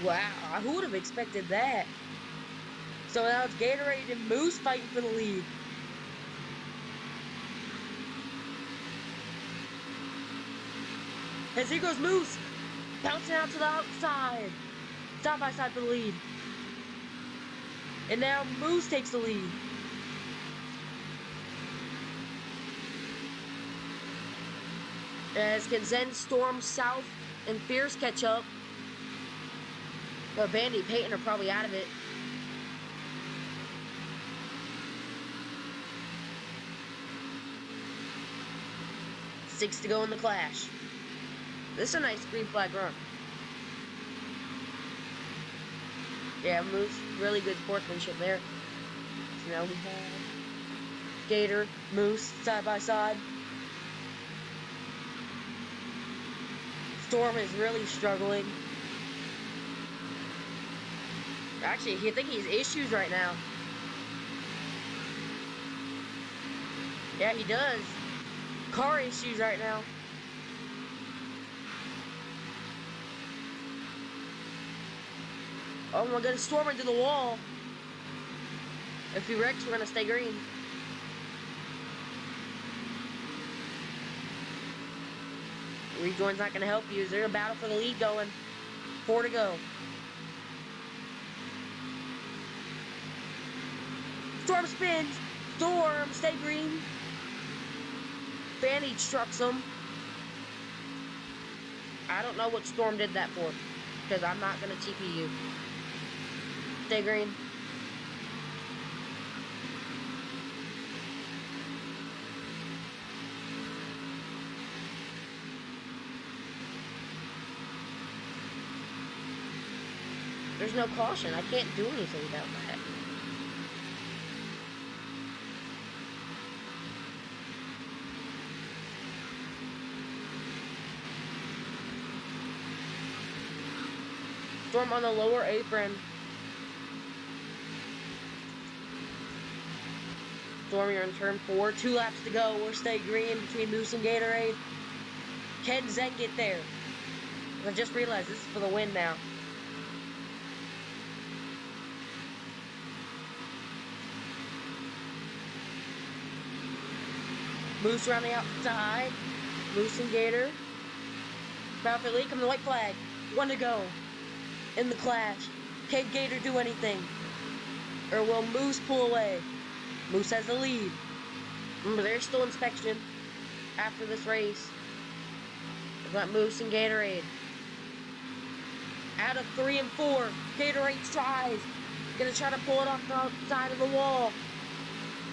Wow, who would have expected that? So now it's Gatorade and Moose fighting for the lead. As here goes Moose, bouncing out to the outside. Side by side for the lead. And now Moose takes the lead. As can Zen, Storm, South, and Fierce catch up. But Bandy and Peyton are probably out of it. Six to go in the clash. This is a nice green flag run. Yeah, Moose, really good sportsmanship there. So now we have Gator, Moose, side by side. Storm is really struggling. Actually, I think he has issues right now. Yeah, he does. Car issues right now. Oh my goodness, Storm into the wall. If he wrecks, we're gonna stay green. Rejoin's not gonna help you. Is there a battle for the lead going? 4 to go. Storm spins. Storm, stay green. Fanny trucks him. I don't know what Storm did that for, because I'm not gonna TP you. Stay green. There's no caution. I can't do anything about that. Storm on the lower apron. Storm, you're in turn 4. 2 laps to go. We're stay green between Moose and Gatorade. Can Zen get there? I just realized this is for the win now. Moose around the outside. Moose and Gator. Profit lead, come the white flag. 1 to go in the clash. Can Gator do anything? Or will Moose pull away? Moose has the lead. Remember, there's still inspection after this race. We've got Moose and Gatorade. Out of 3 and 4, Gatorade tries. Gonna try to pull it off the side of the wall.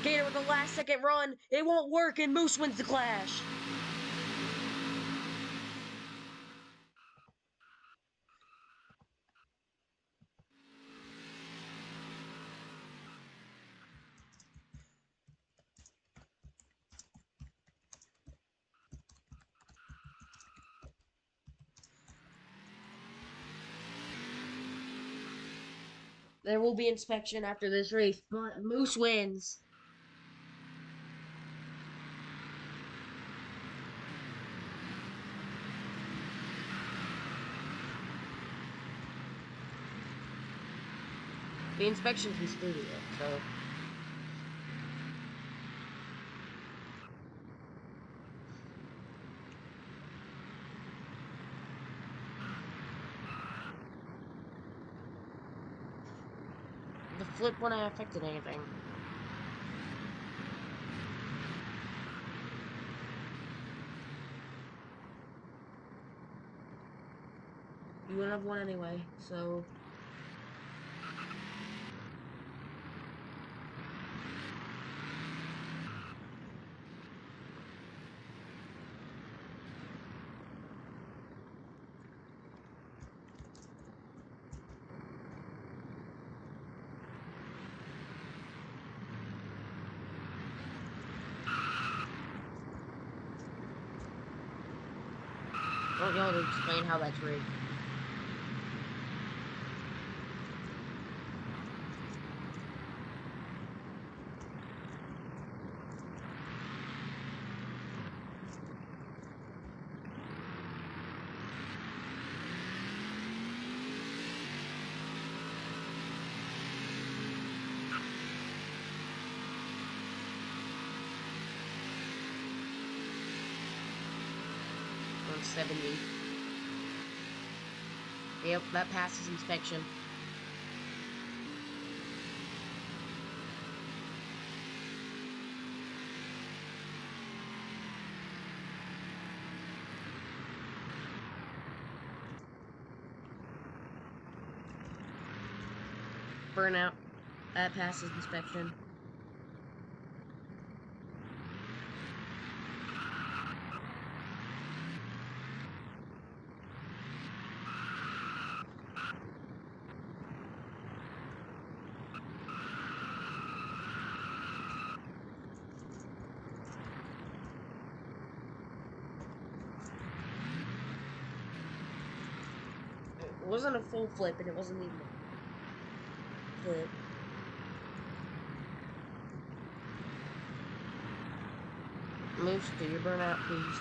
Gator with the last second run. It won't work, and Moose wins the clash. There will be inspection after this race, but Moose wins. The inspection's completed, so... The flip wouldn't have affected anything. You wouldn't have won anyway, so... I don't know how to explain how that's rigged. On 70. Yep, that passes inspection. Burnout. That passes inspection. It wasn't a full flip, and it wasn't even a flip. Moose, do your burnout, please.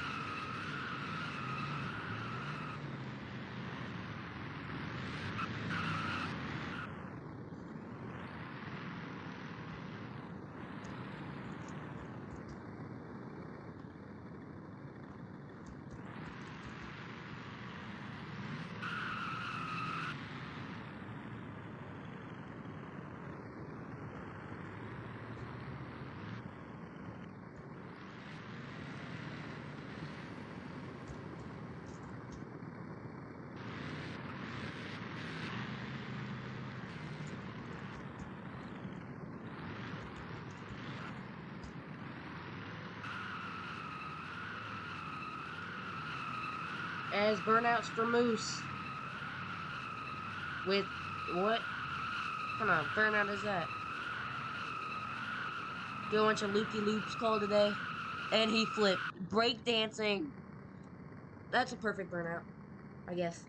As burnouts for Moose with What? Come on, burnout is that? Do a bunch of loopy-loops called today. And he flipped. Break dancing. That's a perfect burnout, I guess.